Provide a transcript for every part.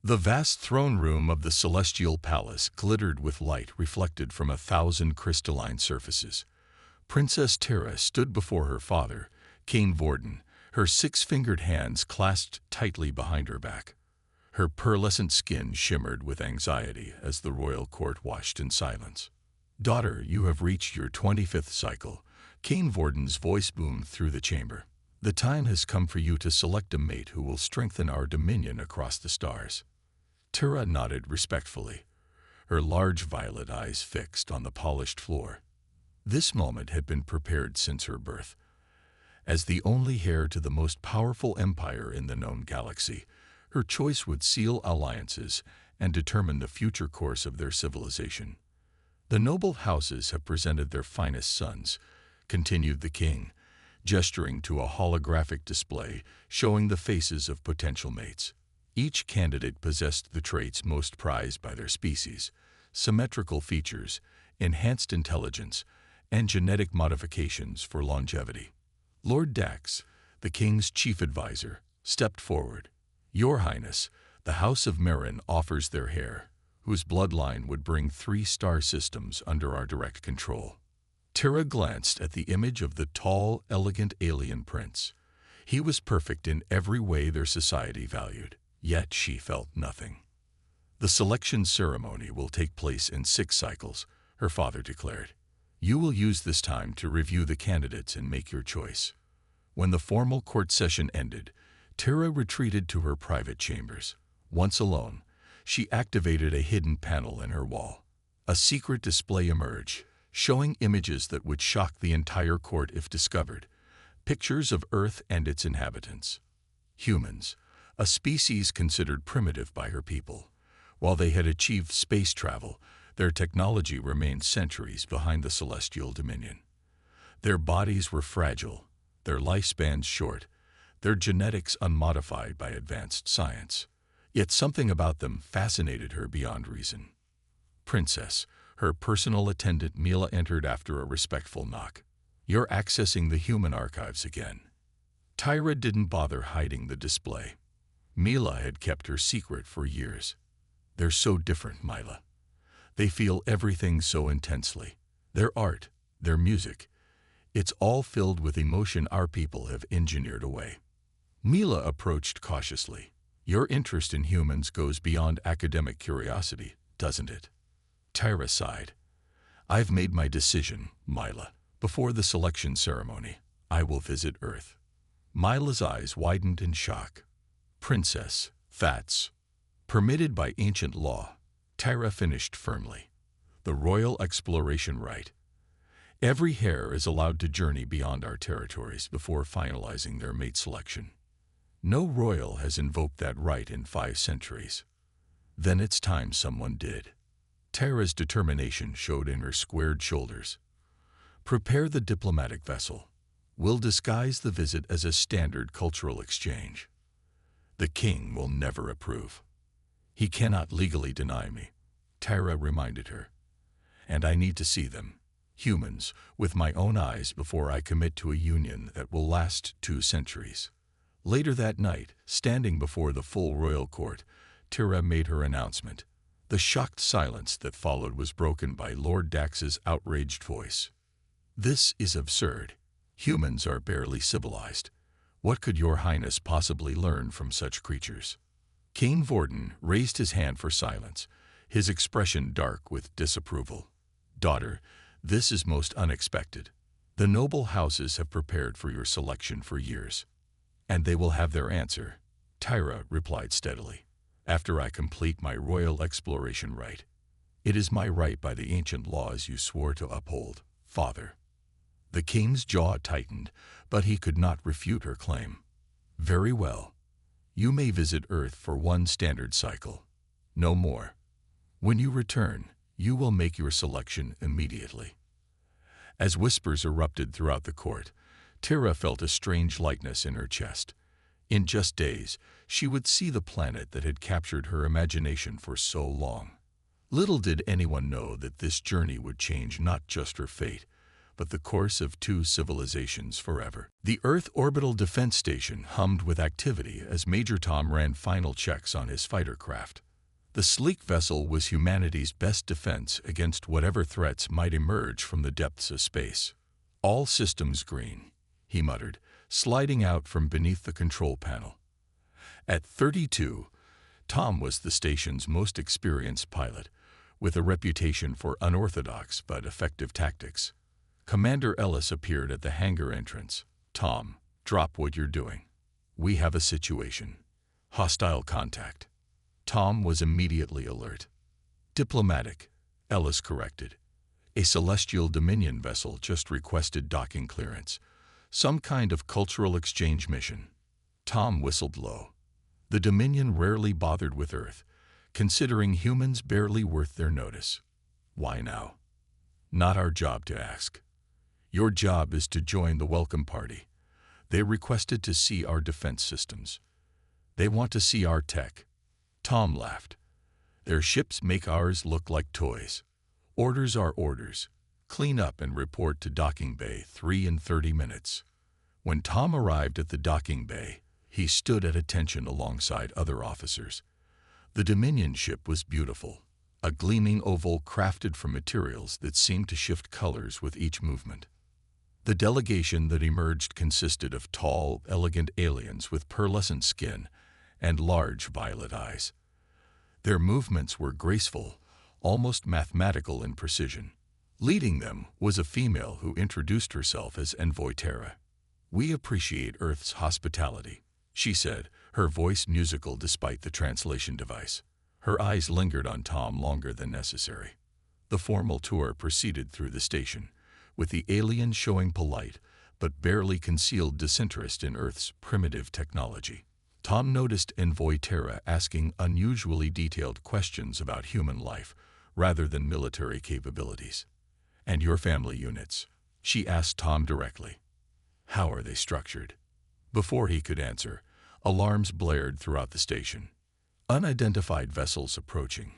The vast throne room of the celestial palace glittered with light reflected from 1,000 crystalline surfaces. Princess Terra stood before her father, Cain Vorden, her six-fingered hands clasped tightly behind her back. Her pearlescent skin shimmered with anxiety as the royal court watched in silence. "Daughter, you have reached your 25th cycle," Cain Vorden's voice boomed through the chamber. "The time has come for you to select a mate who will strengthen our dominion across the stars." Terra nodded respectfully, her large violet eyes fixed on the polished floor. This moment had been prepared since her birth. As the only heir to the most powerful empire in the known galaxy, her choice would seal alliances and determine the future course of their civilization. "The noble houses have presented their finest sons," continued the king, gesturing to a holographic display showing the faces of potential mates. Each candidate possessed the traits most prized by their species: symmetrical features, enhanced intelligence, and genetic modifications for longevity. Lord Dax, the king's chief advisor, stepped forward. "Your Highness, the House of Marin offers their heir, whose bloodline would bring 3 star systems under our direct control." Terra glanced at the image of the tall, elegant alien prince. He was perfect in every way their society valued, yet she felt nothing. "The selection ceremony will take place in 6 cycles, her father declared. "You will use this time to review the candidates and make your choice." When the formal court session ended, Terra retreated to her private chambers. Once alone, she activated a hidden panel in her wall. A secret display emerged, showing images that would shock the entire court if discovered. Pictures of Earth and its inhabitants. Humans, a species considered primitive by her people. While they had achieved space travel, their technology remained centuries behind the celestial dominion. Their bodies were fragile, their lifespans short, their genetics unmodified by advanced science. Yet something about them fascinated her beyond reason. "Princess," her personal attendant Mila entered after a respectful knock. "You're accessing the human archives again." Tyra didn't bother hiding the display. Mila had kept her secret for years. "They're so different, Mila. They feel everything so intensely. Their art, their music, it's all filled with emotion our people have engineered away." Mila approached cautiously. "Your interest in humans goes beyond academic curiosity, doesn't it?" Tyra sighed. "I've made my decision, Mila. Before the selection ceremony, I will visit Earth." Mila's eyes widened in shock. "Princess, that's permitted by ancient law," Tyra finished firmly. "The royal exploration right. Every heir is allowed to journey beyond our territories before finalizing their mate selection. No royal has invoked that right in 5 centuries. Then it's time someone did." Tyra's determination showed in her squared shoulders. "Prepare the diplomatic vessel. We'll disguise the visit as a standard cultural exchange. The king will never approve. He cannot legally deny me," Tyra reminded her. "And I need to see them, humans, with my own eyes before I commit to a union that will last 2 centuries. Later that night, standing before the full royal court, Tyra made her announcement. The shocked silence that followed was broken by Lord Dax's outraged voice. "This is absurd. Humans are barely civilized. What could your highness possibly learn from such creatures?" Cain Vorden raised his hand for silence, his expression dark with disapproval. "Daughter, this is most unexpected. The noble houses have prepared for your selection for years. And they will have their answer," Tyra replied steadily, "after I complete my royal exploration right. It is my right by the ancient laws you swore to uphold, father." The king's jaw tightened, but he could not refute her claim. "Very well. You may visit Earth for 1 standard cycle. No more. When you return, you will make your selection immediately." As whispers erupted throughout the court, Terra felt a strange lightness in her chest. In just days, she would see the planet that had captured her imagination for so long. Little did anyone know that this journey would change not just her fate, but the course of two civilizations forever. The Earth Orbital Defense Station hummed with activity as Major Tom ran final checks on his fighter craft. The sleek vessel was humanity's best defense against whatever threats might emerge from the depths of space. "All systems green," he muttered, sliding out from beneath the control panel. At 32, Tom was the station's most experienced pilot, with a reputation for unorthodox but effective tactics. Commander Ellis appeared at the hangar entrance. "Tom, drop what you're doing. We have a situation. Hostile contact." Tom was immediately alert. "Diplomatic," Ellis corrected. "A Celestial Dominion vessel just requested docking clearance. Some kind of cultural exchange mission." Tom whistled low. The Dominion rarely bothered with Earth, considering humans barely worth their notice. "Why now?" "Not our job to ask. Your job is to join the welcome party. They requested to see our defense systems. They want to see our tech." Tom laughed. "Their ships make ours look like toys. Orders are orders. Clean up and report to docking bay 3 in 30 minutes. When Tom arrived at the docking bay, he stood at attention alongside other officers. The Dominion ship was beautiful, a gleaming oval crafted from materials that seemed to shift colors with each movement. The delegation that emerged consisted of tall, elegant aliens with pearlescent skin and large violet eyes. Their movements were graceful, almost mathematical in precision. Leading them was a female who introduced herself as Envoy Terra. "We appreciate Earth's hospitality," she said, her voice musical despite the translation device. Her eyes lingered on Tom longer than necessary. The formal tour proceeded through the station, with the alien showing polite but barely concealed disinterest in Earth's primitive technology. Tom noticed Envoy Terra asking unusually detailed questions about human life rather than military capabilities. "And your family units?" she asked Tom directly. "How are they structured?" Before he could answer, alarms blared throughout the station. "Unidentified vessels approaching,"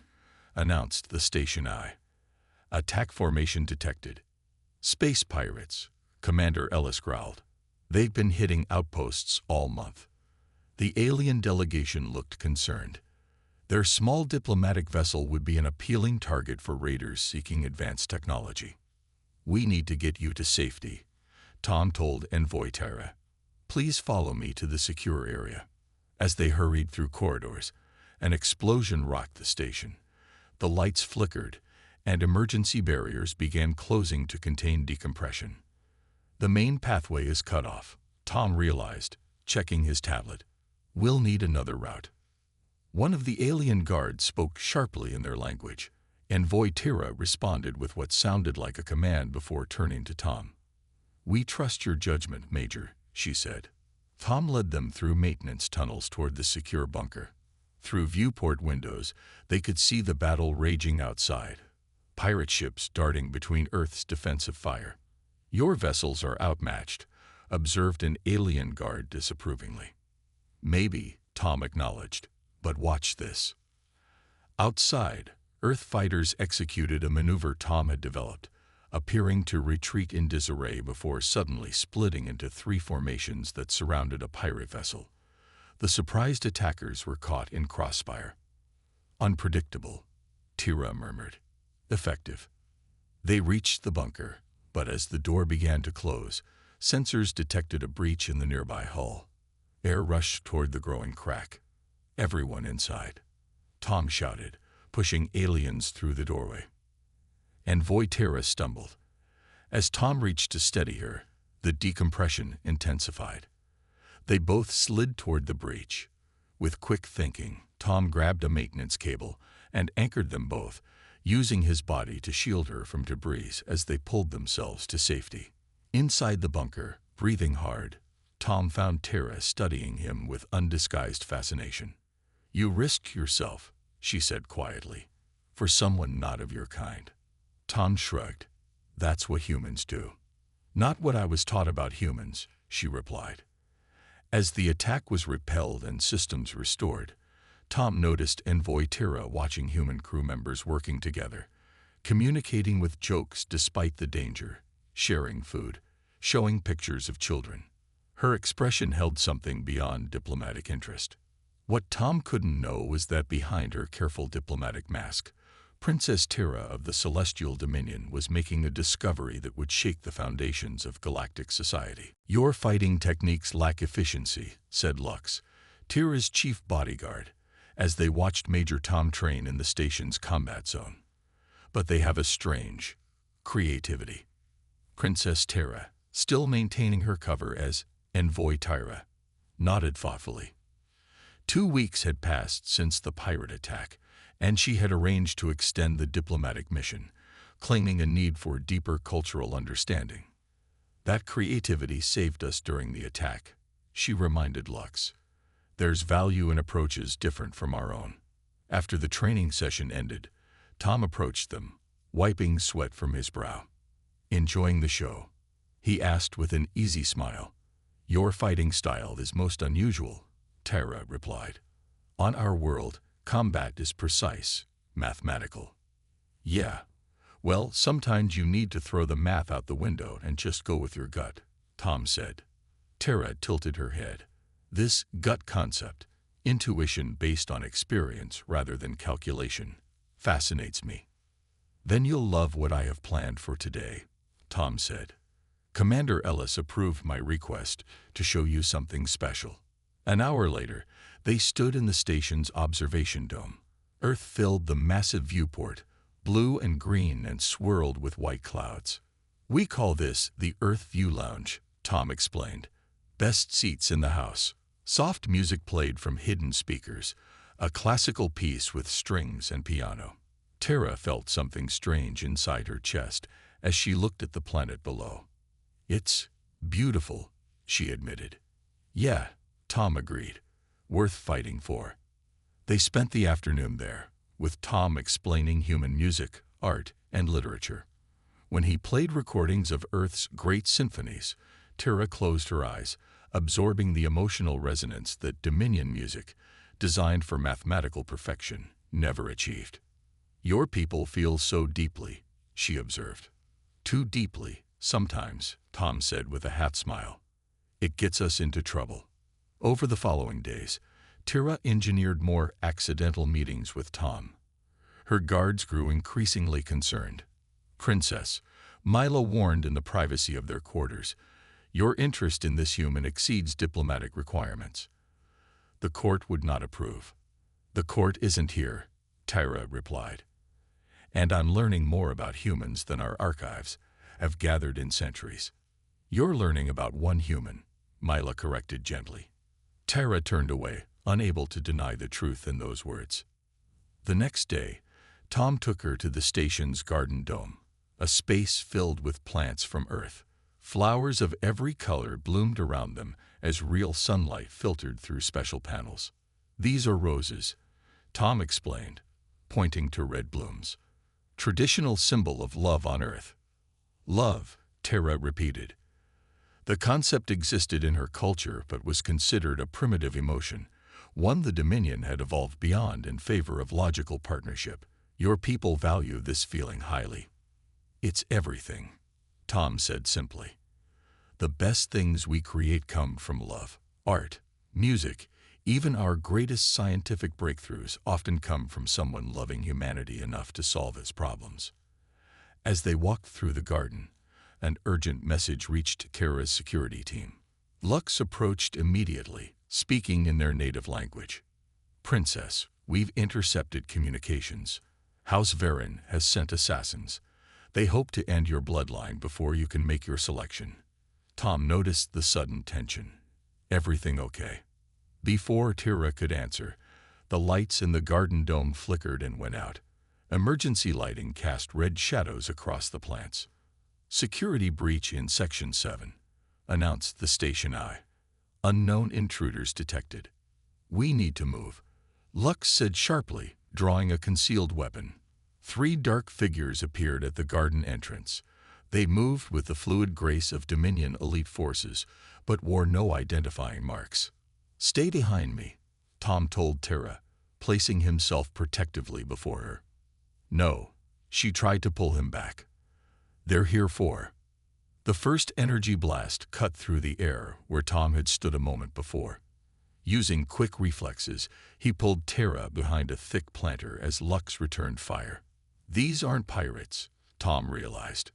announced the station eye. "Attack formation detected." "Space pirates," Commander Ellis growled. "They've been hitting outposts all month." The alien delegation looked concerned. Their small diplomatic vessel would be an appealing target for raiders seeking advanced technology. "We need to get you to safety," Tom told Envoy Terra. "Please follow me to the secure area." As they hurried through corridors, an explosion rocked the station. The lights flickered, and emergency barriers began closing to contain decompression. "The main pathway is cut off," Tom realized, checking his tablet. "We'll need another route." One of the alien guards spoke sharply in their language. Envoy Terra responded with what sounded like a command before turning to Tom. "We trust your judgment, Major," she said. Tom led them through maintenance tunnels toward the secure bunker. Through viewport windows, they could see the battle raging outside. Pirate ships darting between Earth's defensive fire. "Your vessels are outmatched," observed an alien guard disapprovingly. "Maybe," Tom acknowledged, "but watch this." Outside, Earth fighters executed a maneuver Tom had developed, appearing to retreat in disarray before suddenly splitting into 3 formations that surrounded a pirate vessel. The surprised attackers were caught in crossfire. "Unpredictable," Terra murmured. "Effective." They reached the bunker, but as the door began to close, sensors detected a breach in the nearby hull. Air rushed toward the growing crack. "Everyone inside," Tom shouted, pushing aliens through the doorway. Envoy Terra stumbled. As Tom reached to steady her, the decompression intensified. They both slid toward the breach. With quick thinking, Tom grabbed a maintenance cable and anchored them both, using his body to shield her from debris as they pulled themselves to safety. Inside the bunker, breathing hard, Tom found Terra studying him with undisguised fascination. "You risked yourself," she said quietly, "for someone not of your kind." Tom shrugged. "That's what humans do." "Not what I was taught about humans," she replied. As the attack was repelled and systems restored, Tom noticed Envoy Terra watching human crew members working together, communicating with jokes despite the danger. sharing food, showing pictures of children. Her expression held something beyond diplomatic interest. What Tom couldn't know was that behind her careful diplomatic mask, Princess Terra of the Celestial Dominion was making a discovery that would shake the foundations of galactic society. "Your fighting techniques lack efficiency," said Lux, Terra's chief bodyguard, as they watched Major Tom train in the station's combat zone. "But they have a strange creativity." Princess Terra, still maintaining her cover as Envoy Tyra, nodded thoughtfully. 2 weeks had passed since the pirate attack, and she had arranged to extend the diplomatic mission, claiming a need for deeper cultural understanding. "That creativity saved us during the attack," she reminded Lux. "There's value in approaches different from our own." After the training session ended, Tom approached them, wiping sweat from his brow. "Enjoying the show?" he asked with an easy smile. "Your fighting style is most unusual," Tyra replied. "On our world, combat is precise, mathematical." "Yeah, well, sometimes you need to throw the math out the window and just go with your gut," Tom said. Tyra tilted her head. "This gut concept, intuition based on experience rather than calculation, fascinates me." "Then you'll love what I have planned for today," Tom said. "Commander Ellis approved my request to show you something special." An hour later, they stood in the station's observation dome. Earth filled the massive viewport, blue and green and swirled with white clouds. "We call this the Earth View Lounge," Tom explained. "Best seats in the house." Soft music played from hidden speakers, a classical piece with strings and piano. Terra felt something strange inside her chest as she looked at the planet below. "It's beautiful," she admitted. "Yeah," Tom agreed. "Worth fighting for." They spent the afternoon there, with Tom explaining human music, art, and literature. When he played recordings of Earth's great symphonies, Terra closed her eyes, absorbing the emotional resonance that Dominion music, designed for mathematical perfection, never achieved. "Your people feel so deeply," she observed. "Too deeply, sometimes," Tom said with a half smile. "It gets us into trouble." Over the following days, Terra engineered more accidental meetings with Tom. Her guards grew increasingly concerned. "Princess," Mila warned in the privacy of their quarters, "your interest in this human exceeds diplomatic requirements." The court would not approve. "The court isn't here," Tyra replied. "And I'm learning more about humans than our archives have gathered in centuries." "You're learning about one human," Mila corrected gently. Tyra turned away, unable to deny the truth in those words. The next day, Tom took her to the station's garden dome, a space filled with plants from Earth. Flowers of every color bloomed around them as real sunlight filtered through special panels. "These are roses," Tom explained, pointing to red blooms. "Traditional symbol of love on Earth." "Love," Terra repeated. The concept existed in her culture but was considered a primitive emotion, one the Dominion had evolved beyond in favor of logical partnership. "Your people value this feeling highly." "It's everything," Tom said simply. "The best things we create come from love. Art, music, even our greatest scientific breakthroughs often come from someone loving humanity enough to solve its problems." As they walked through the garden, an urgent message reached Kara's security team. Lux approached immediately, speaking in their native language. "Princess, we've intercepted communications. House Varen has sent assassins. They hope to end your bloodline before you can make your selection." Tom noticed the sudden tension. "Everything okay?" Before Terra could answer, the lights in the garden dome flickered and went out. Emergency lighting cast red shadows across the plants. "Security breach in Section 7, announced the station eye. "Unknown intruders detected." "We need to move," Lux said sharply, drawing a concealed weapon. 3 dark figures appeared at the garden entrance. They moved with the fluid grace of Dominion elite forces, but wore no identifying marks. "Stay behind me," Tom told Terra, placing himself protectively before her. "No," she tried to pull him back. "They're here for..." The first energy blast cut through the air where Tom had stood a moment before. Using quick reflexes, he pulled Tara behind a thick planter as Lux returned fire. These aren't pirates, Tom realized.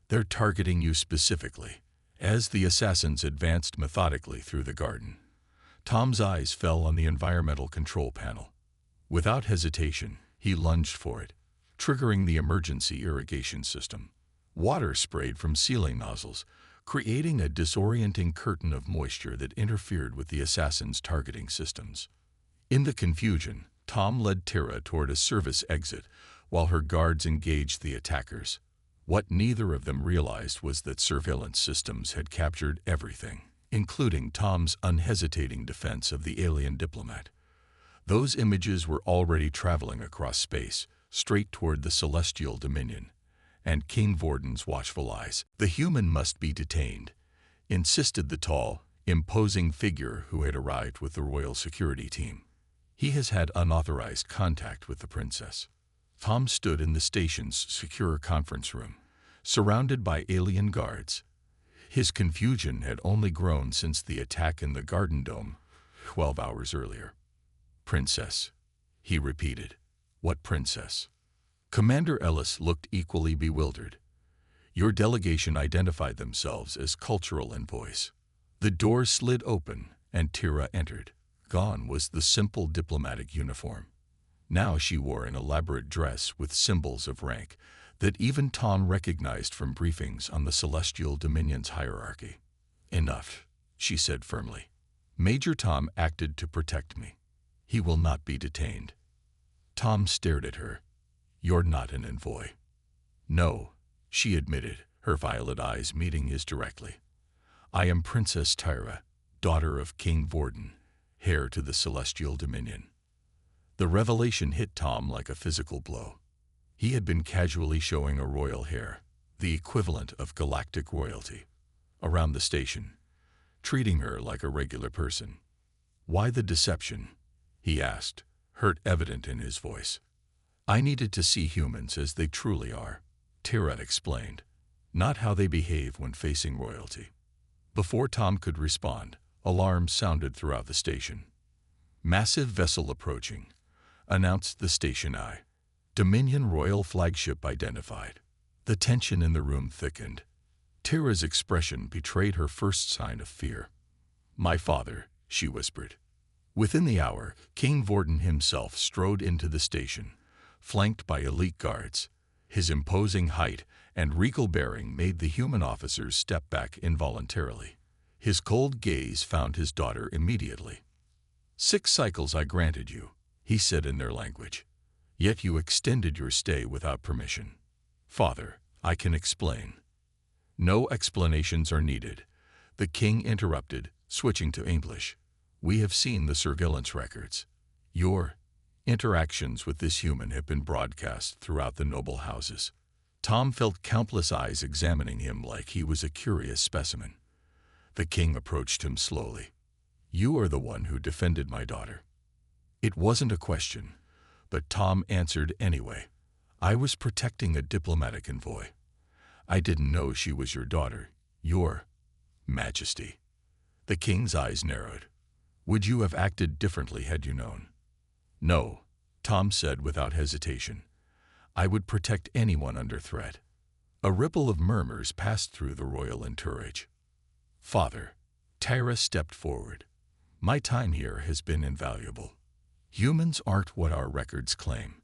They're targeting you specifically. As the assassins advanced methodically through the garden, Tom's eyes fell on the environmental control panel. Without hesitation, he lunged for it, triggering the emergency irrigation system. Water sprayed from ceiling nozzles, creating a disorienting curtain of moisture that interfered with the assassins' targeting systems. In the confusion, Tom led Tara toward a service exit while her guards engaged the attackers. What neither of them realized was that surveillance systems had captured everything, including Tom's unhesitating defense of the alien diplomat. Those images were already traveling across space, straight toward the Celestial Dominion, and King Vorden's watchful eyes. "The human must be detained," insisted the tall, imposing figure who had arrived with the royal security team. "He has had unauthorized contact with the princess." Tom stood in the station's secure conference room, surrounded by alien guards. His confusion had only grown since the attack in the Garden Dome 12 hours earlier. "Princess," he repeated. "What princess?" Commander Ellis looked equally bewildered. "Your delegation identified themselves as cultural envoys." The door slid open, and Tira entered. Gone was the simple diplomatic uniform. Now she wore an elaborate dress with symbols of rank that even Tom recognized from briefings on the Celestial Dominion's hierarchy. "Enough," she said firmly. "Major Tom acted to protect me. He will not be detained." Tom stared at her. "You're not an envoy." "No," she admitted, her violet eyes meeting his directly. "I am Princess Tyra, daughter of King Vorden, heir to the Celestial Dominion." The revelation hit Tom like a physical blow. He had been casually showing a royal hair, the equivalent of galactic royalty, around the station, treating her like a regular person. "Why the deception?" he asked, hurt evident in his voice. "I needed to see humans as they truly are," Tira explained, "not how they behave when facing royalty." Before Tom could respond, alarms sounded throughout the station. "Massive vessel approaching," announced the station eye. "Dominion Royal flagship identified." The tension in the room thickened. Tira's expression betrayed her first sign of fear. "My father," she whispered. Within the hour, King Vorden himself strode into the station, flanked by elite guards. His imposing height and regal bearing made the human officers step back involuntarily. His cold gaze found his daughter immediately. "6 cycles I granted you," he said in their language. "Yet you extended your stay without permission." "Father, I can explain." "No explanations are needed," the king interrupted, switching to English. "We have seen the surveillance records. Your interactions with this human have been broadcast throughout the noble houses." Tom felt countless eyes examining him like he was a curious specimen. The king approached him slowly. "You are the one who defended my daughter." It wasn't a question, but Tom answered anyway. "I was protecting a diplomatic envoy. I didn't know she was your daughter, Your Majesty." The king's eyes narrowed. "Would you have acted differently had you known?" "No," Tom said without hesitation. "I would protect anyone under threat." A ripple of murmurs passed through the royal entourage. "Father," Tyra stepped forward, "my time here has been invaluable. Humans aren't what our records claim.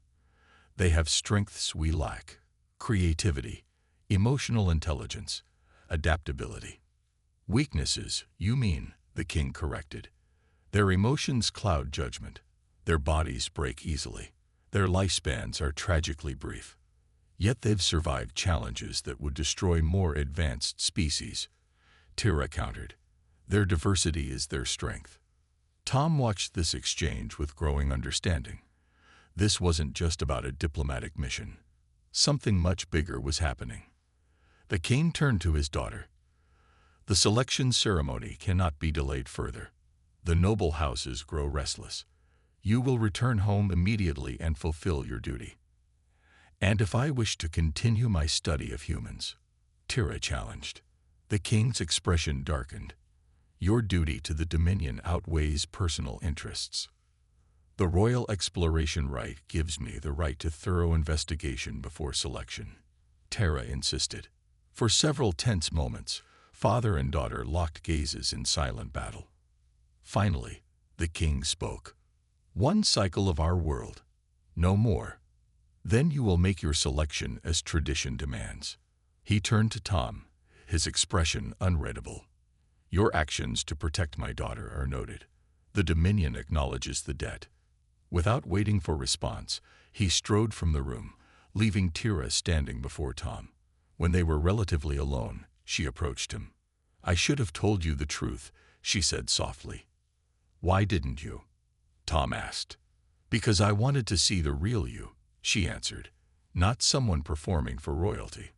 They have strengths we lack: creativity, emotional intelligence, adaptability." "Weaknesses, you mean," the king corrected. "Their emotions cloud judgment. Their bodies break easily. Their lifespans are tragically brief. Yet they've survived challenges that would destroy more advanced species," Tira countered. "Their diversity is their strength." Tom watched this exchange with growing understanding. This wasn't just about a diplomatic mission. Something much bigger was happening. The king turned to his daughter. "The selection ceremony cannot be delayed further. The noble houses grow restless. You will return home immediately and fulfill your duty." "And if I wish to continue my study of humans?" Tira challenged. The king's expression darkened. Your duty to the Dominion outweighs personal interests. The Royal Exploration Right gives me the right to thorough investigation before selection, Terra insisted. For several tense moments, father and daughter locked gazes in silent battle. Finally, the king spoke. One cycle of our world, no more. Then you will make your selection as tradition demands. He turned to Tom, his expression unreadable. Your actions to protect my daughter are noted. The Dominion acknowledges the debt. Without waiting for response, he strode from the room, leaving Tira standing before Tom. When they were relatively alone, she approached him. I should have told you the truth, she said softly. Why didn't you? Tom asked. Because I wanted to see the real you, she answered, not someone performing for royalty.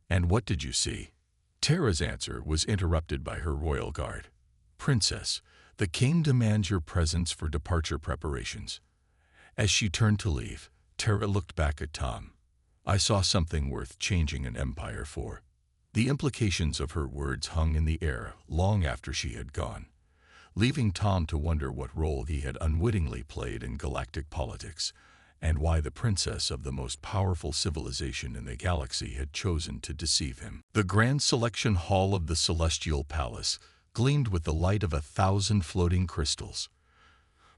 And what did you see? Tara's answer was interrupted by her royal guard. Princess, the king demands your presence for departure preparations. As she turned to leave, Tara looked back at Tom. I saw something worth changing an empire for. The implications of her words hung in the air long after she had gone, leaving Tom to wonder what role he had unwittingly played in galactic politics, and why the princess of the most powerful civilization in the galaxy had chosen to deceive him. The grand selection hall of the Celestial Palace gleamed with the light of 1,000 floating crystals.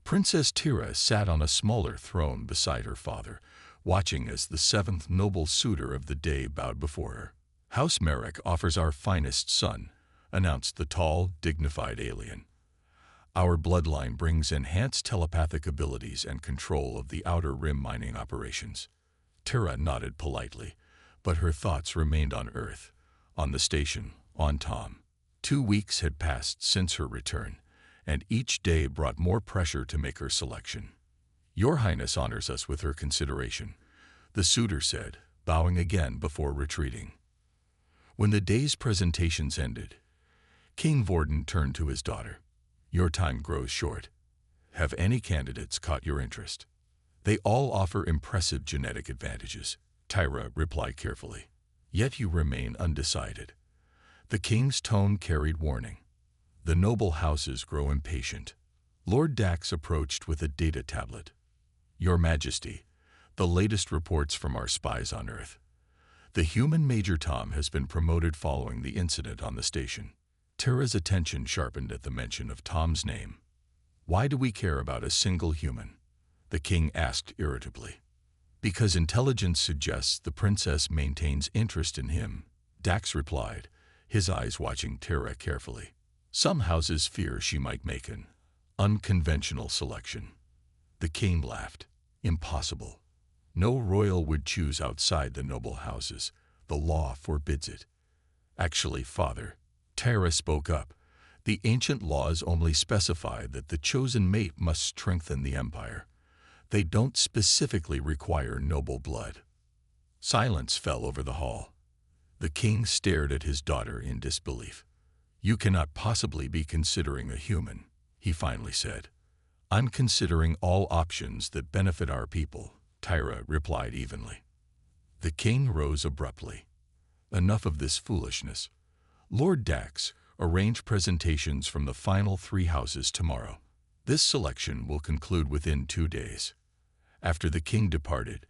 Princess Tira sat on a smaller throne beside her father, watching as the seventh noble suitor of the day bowed before her. House Merrick offers our finest son, announced the tall, dignified alien. Our bloodline brings enhanced telepathic abilities and control of the Outer Rim mining operations. Tira nodded politely, but her thoughts remained on Earth, on the station, on Tom. 2 weeks had passed since her return, and each day brought more pressure to make her selection. Your Highness honors us with her consideration, the suitor said, bowing again before retreating. When the day's presentations ended, King Vorden turned to his daughter. Your time grows short. Have any candidates caught your interest? They all offer impressive genetic advantages, Tyra replied carefully. Yet you remain undecided. The king's tone carried warning. The noble houses grow impatient. Lord Dax approached with a data tablet. Your Majesty, the latest reports from our spies on Earth. The human Major Tom has been promoted following the incident on the station. Tara's attention sharpened at the mention of Tom's name. Why do we care about a single human? The king asked irritably. Because intelligence suggests the princess maintains interest in him, Dax replied, his eyes watching Tara carefully. Some houses fear she might make an unconventional selection. The king laughed. Impossible. No royal would choose outside the noble houses. The law forbids it. Actually, father, Tara spoke up. The ancient laws only specify that the chosen mate must strengthen the empire. They don't specifically require noble blood. Silence fell over the hall. The king stared at his daughter in disbelief. You cannot possibly be considering a human, he finally said. I'm considering all options that benefit our people, Tyra replied evenly. The king rose abruptly. Enough of this foolishness. Lord Dax, arrange presentations from the final 3 houses tomorrow. This selection will conclude within 2 days. After the king departed,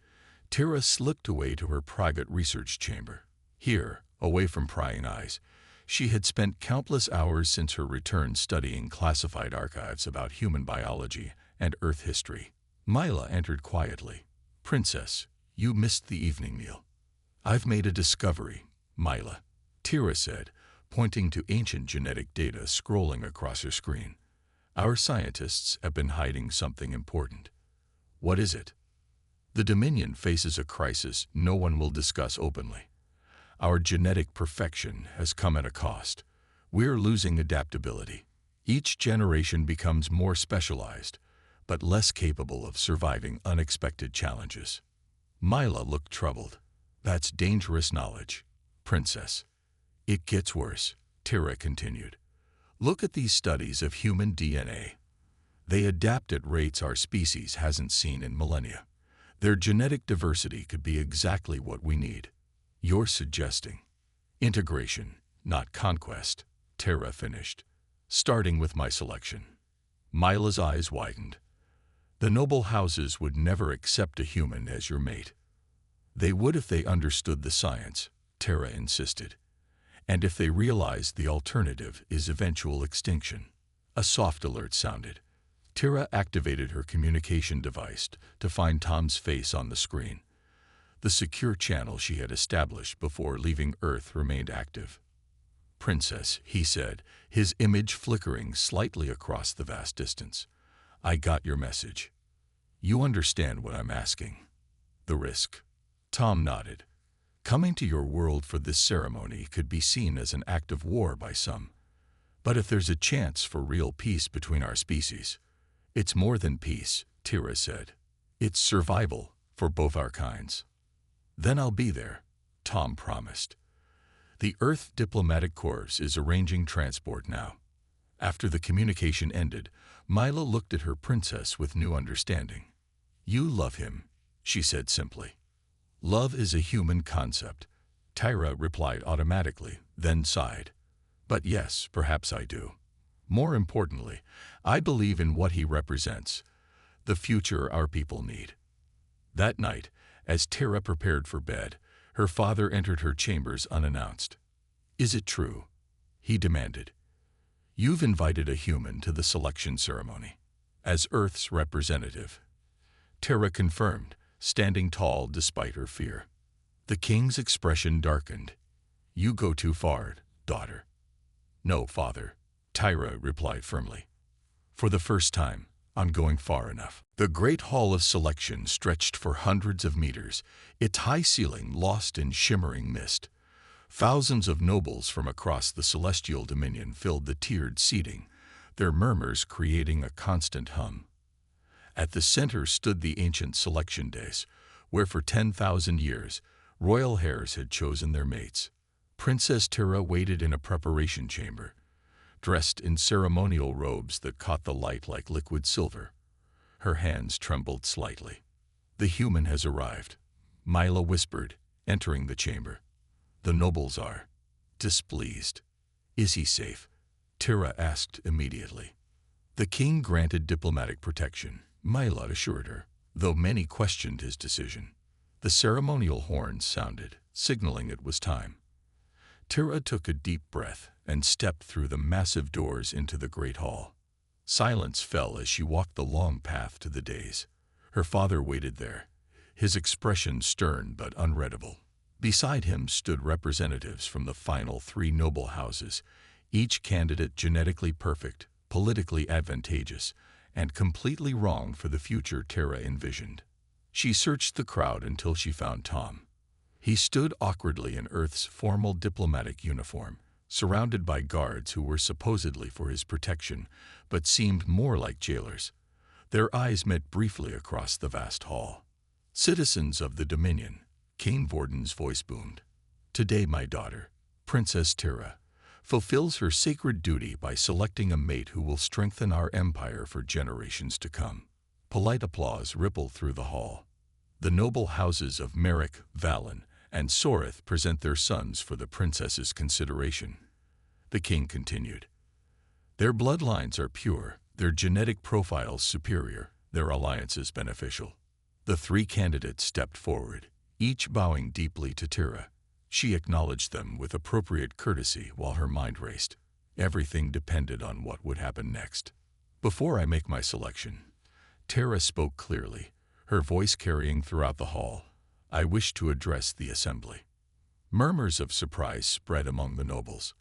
Tara slipped away to her private research chamber. Here, away from prying eyes, she had spent countless hours since her return studying classified archives about human biology and Earth history. Mila entered quietly. Princess, you missed the evening meal. I've made a discovery, Mila, Tira said, pointing to ancient genetic data scrolling across her screen. Our scientists have been hiding something important. What is it? The Dominion faces a crisis no one will discuss openly. Our genetic perfection has come at a cost. We're losing adaptability. Each generation becomes more specialized, but less capable of surviving unexpected challenges. Mila looked troubled. That's dangerous knowledge, Princess. It gets worse, Tira continued. Look at these studies of human DNA. They adapt at rates our species hasn't seen in millennia. Their genetic diversity could be exactly what we need. You're suggesting integration, not conquest, Terra finished, starting with my selection. Myla's eyes widened. The noble houses would never accept a human as your mate. They would if they understood the science, Terra insisted, and if they realized the alternative is eventual extinction. A soft alert sounded. Terra activated her communication device to find Tom's face on the screen. The secure channel she had established before leaving Earth remained active. "Princess," he said, his image flickering slightly across the vast distance. "I got your message. You understand what I'm asking. The risk." Tom nodded. "Coming to your world for this ceremony could be seen as an act of war by some. But if there's a chance for real peace between our species, it's more than peace," Terra said. "It's survival for both our kinds." "Then I'll be there," Tom promised. "The Earth Diplomatic Corps is arranging transport now." After the communication ended, Myla looked at her princess with new understanding. "You love him," she said simply. "Love is a human concept," Terra replied automatically, then sighed. "But yes, perhaps I do. More importantly, I believe in what he represents, the future our people need." That night, as Terra prepared for bed, her father entered her chambers unannounced. "Is it true?" he demanded. "You've invited a human to the selection ceremony, as Earth's representative." Terra confirmed, standing tall despite her fear. The king's expression darkened. "You go too far, daughter." "No, father," Terra replied firmly. "For the first time, I'm going far enough." The great hall of selection stretched for hundreds of meters, its high ceiling lost in shimmering mist. Thousands of nobles from across the celestial dominion filled the tiered seating, their murmurs creating a constant hum. At the center stood the ancient selection days, where for 10,000 years, royal heirs had chosen their mates. Princess Terra waited in a preparation chamber, dressed in ceremonial robes that caught the light like liquid silver. Her hands trembled slightly. "The human has arrived," Myla whispered, entering the chamber. "The nobles are displeased." "Is he safe?" Terra asked immediately. "The king granted diplomatic protection," Myla assured her, though many questioned his decision. The ceremonial horns sounded, signaling it was time. Terra took a deep breath and stepped through the massive doors into the great hall. Silence fell as she walked the long path to the dais. Her father waited there, his expression stern but unreadable. Beside him stood representatives from the final 3 noble houses, each candidate genetically perfect, politically advantageous, and completely wrong for the future Terra envisioned. She searched the crowd until she found Tom. He stood awkwardly in Earth's formal diplomatic uniform, surrounded by guards who were supposedly for his protection, but seemed more like jailers. Their eyes met briefly across the vast hall. "Citizens of the Dominion," Cain Vorden's voice boomed. "Today my daughter, Princess Terra, fulfills her sacred duty by selecting a mate who will strengthen our empire for generations to come." Polite applause rippled through the hall. The noble houses of Merrick, Valen, and Soreth present their sons for the princess's consideration. The king continued. "Their bloodlines are pure, their genetic profiles superior, their alliances beneficial." The 3 candidates stepped forward, each bowing deeply to Terra. She acknowledged them with appropriate courtesy while her mind raced. Everything depended on what would happen next. "Before I make my selection," Terra spoke clearly, her voice carrying throughout the hall, "I wish to address the assembly." Murmurs of surprise spread among the nobles.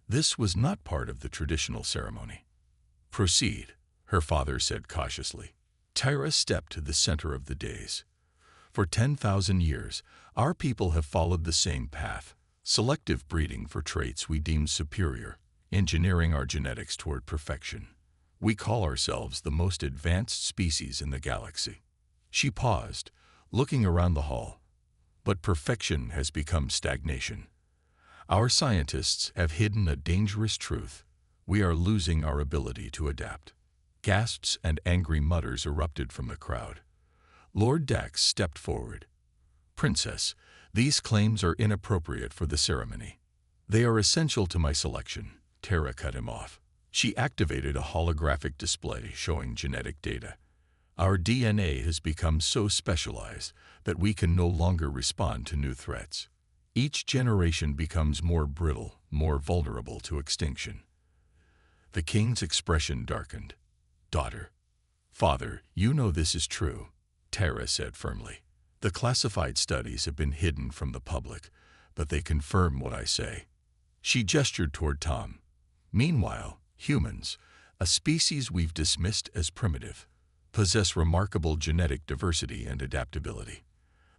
This was not part of the traditional ceremony. "Proceed," her father said cautiously. Terra stepped to the center of the dais. "For 10,000 years, our people have followed the same path, selective breeding for traits we deem superior, engineering our genetics toward perfection. We call ourselves the most advanced species in the galaxy." She paused, looking around the hall. "But perfection has become stagnation. Our scientists have hidden a dangerous truth. We are losing our ability to adapt." Gasps and angry mutters erupted from the crowd. Lord Dax stepped forward. "Princess, these claims are inappropriate for the ceremony. They are essential to my selection. Tara cut him off. She activated a holographic display showing genetic data. Our DNA has become so specialized that we can no longer respond to new threats. Each generation becomes more brittle, more vulnerable to extinction. The king's expression darkened. Daughter, father, you know this is true, Tara said firmly. The classified studies have been hidden from the public, but they confirm what I say. She gestured toward Tom. Meanwhile, humans, a species we've dismissed as primitive, possess remarkable genetic diversity and adaptability.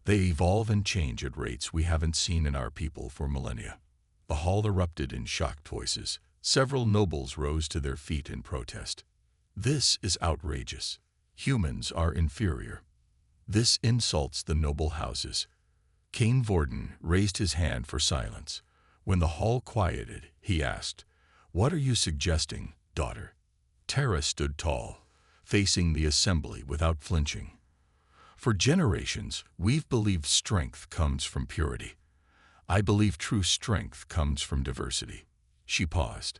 They evolve and change at rates we haven't seen in our people for millennia. The hall erupted in shocked voices. Several nobles rose to their feet in protest. This is outrageous. Humans are inferior. This insults the noble houses. King Vorden raised his hand for silence. When the hall quieted, he asked, "What are you suggesting, daughter?" Tara stood tall, facing the assembly without flinching. For generations, we've believed strength comes from purity. I believe true strength comes from diversity. She paused.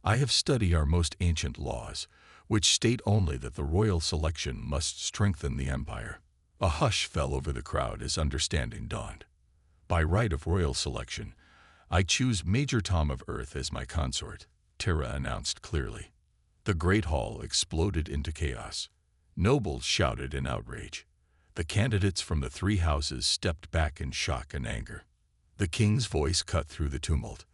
I have studied our most ancient laws, which state only that the royal selection must strengthen the empire. A hush fell over the crowd as understanding dawned. By right of royal selection, I choose Major Tom of Earth as my consort, Tara announced clearly. The great hall exploded into chaos. Nobles shouted in outrage. The candidates from the three houses stepped back in shock and anger. The king's voice cut through the tumult.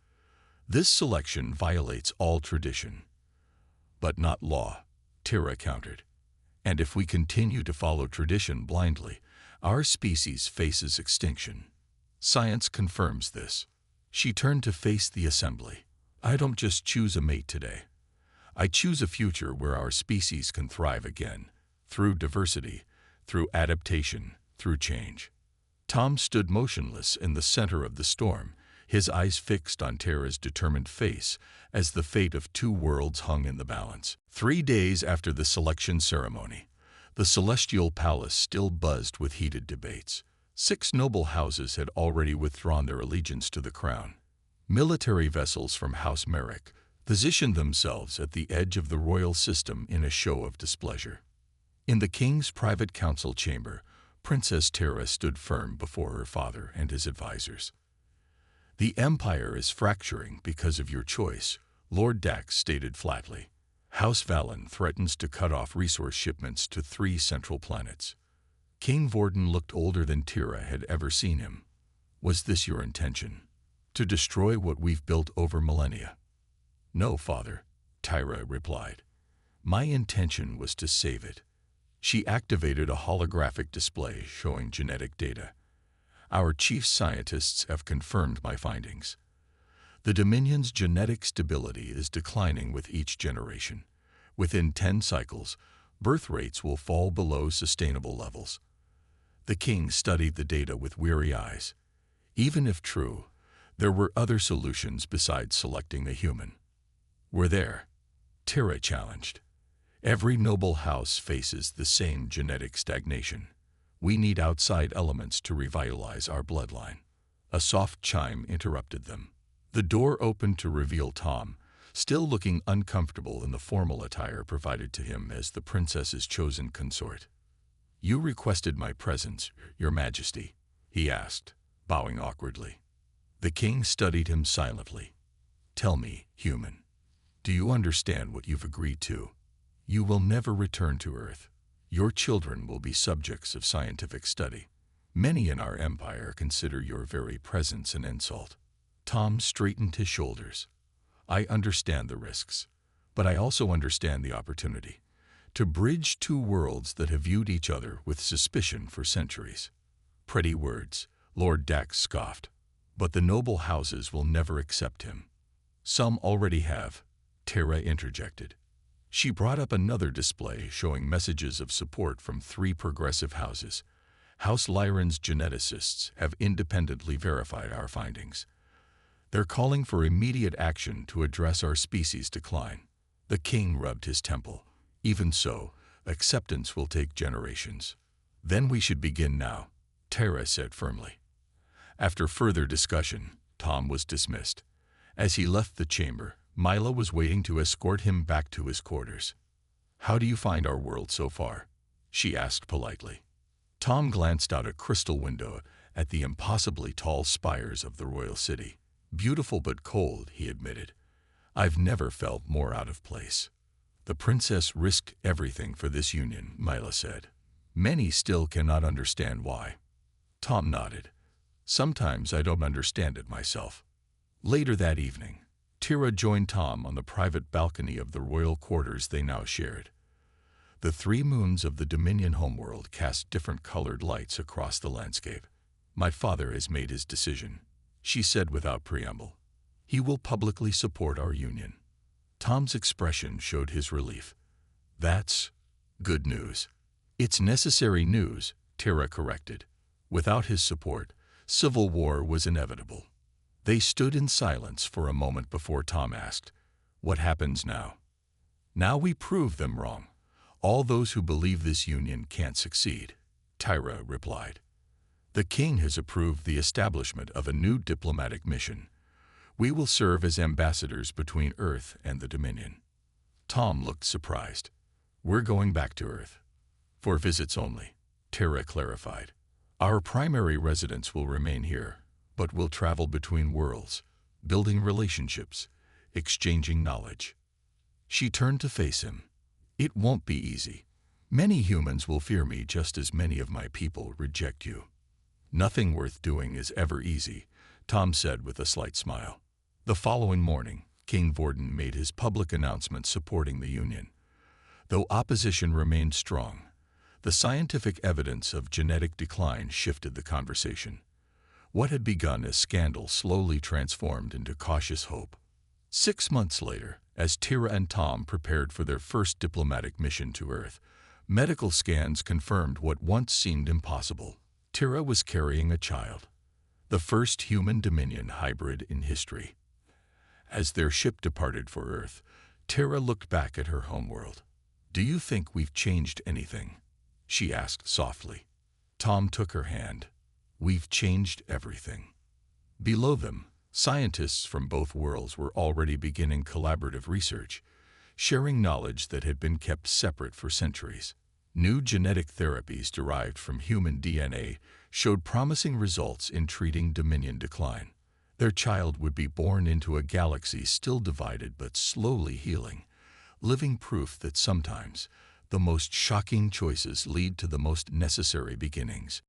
This selection violates all tradition. But not law, Tara countered. And if we continue to follow tradition blindly, our species faces extinction. Science confirms this. She turned to face the assembly. I don't just choose a mate today. I choose a future where our species can thrive again, through diversity, through adaptation, through change. Tom stood motionless in the center of the storm, his eyes fixed on Tara's determined face as the fate of two worlds hung in the balance. 3 days after the selection ceremony, the celestial palace still buzzed with heated debates. 6 noble houses had already withdrawn their allegiance to the crown. Military vessels from House Merrick positioned themselves at the edge of the royal system in a show of displeasure. In the king's private council chamber, Princess Tara stood firm before her father and his advisors. The empire is fracturing because of your choice, Lord Dax stated flatly. House Valen threatens to cut off resource shipments to 3 central planets. King Vorden looked older than Tara had ever seen him. Was this your intention? To destroy what we've built over millennia? No, father, Tara replied. My intention was to save it. She activated a holographic display showing genetic data. Our chief scientists have confirmed my findings. The Dominion's genetic stability is declining with each generation. Within 10 cycles, birth rates will fall below sustainable levels. The king studied the data with weary eyes. Even if true, there were other solutions besides selecting a human. We're there, Tara challenged. Every noble house faces the same genetic stagnation. We need outside elements to revitalize our bloodline. A soft chime interrupted them. The door opened to reveal Tom, still looking uncomfortable in the formal attire provided to him as the princess's chosen consort. You requested my presence, Your Majesty, he asked, bowing awkwardly. The king studied him silently. Tell me, human, do you understand what you've agreed to? You will never return to Earth. Your children will be subjects of scientific study. Many in our empire consider your very presence an insult. Tom straightened his shoulders. I understand the risks, but I also understand the opportunity to bridge 2 worlds that have viewed each other with suspicion for centuries. Pretty words, Lord Dax scoffed, but the noble houses will never accept him. Some already have, Tara interjected. She brought up another display showing messages of support from 3 progressive houses. House Lyran's geneticists have independently verified our findings. They're calling for immediate action to address our species' decline. The king rubbed his temple. Even so, acceptance will take generations. Then we should begin now, Tara said firmly. After further discussion, Tom was dismissed. As he left the chamber, Mila was waiting to escort him back to his quarters. "How do you find our world so far?" she asked politely. Tom glanced out a crystal window at the impossibly tall spires of the royal city. "Beautiful but cold," he admitted. "I've never felt more out of place." "The princess risked everything for this union," Mila said. "Many still cannot understand why." Tom nodded. "Sometimes I don't understand it myself." Later that evening, Tira joined Tom on the private balcony of the royal quarters they now shared. The 3 moons of the Dominion homeworld cast different colored lights across the landscape. "My father has made his decision," she said without preamble. "He will publicly support our union." Tom's expression showed his relief. "That's good news." "It's necessary news," Tira corrected. Without his support, civil war was inevitable. They stood in silence for a moment before Tom asked, "What happens now?" "Now we prove them wrong. All those who believe this union can't succeed," Tira replied. "The king has approved the establishment of a new diplomatic mission. We will serve as ambassadors between Earth and the Dominion." Tom looked surprised. "We're going back to Earth." "For visits only," Tira clarified. "Our primary residence will remain here, but we'll travel between worlds, building relationships, exchanging knowledge." She turned to face him. "It won't be easy. Many humans will fear me just as many of my people reject you." "Nothing worth doing is ever easy," Tom said with a slight smile. The following morning, King Vorden made his public announcement supporting the union. Though opposition remained strong, the scientific evidence of genetic decline shifted the conversation. What had begun as scandal slowly transformed into cautious hope. 6 months later, as Tira and Tom prepared for their first diplomatic mission to Earth, medical scans confirmed what once seemed impossible. Tira was carrying a child, the first human-Dominion hybrid in history. As their ship departed for Earth, Tira looked back at her homeworld. "Do you think we've changed anything?" she asked softly. Tom took her hand. "We've changed everything." Below them, scientists from both worlds were already beginning collaborative research, sharing knowledge that had been kept separate for centuries. New genetic therapies derived from human DNA showed promising results in treating Dominion decline. Their child would be born into a galaxy still divided but slowly healing, living proof that sometimes the most shocking choices lead to the most necessary beginnings.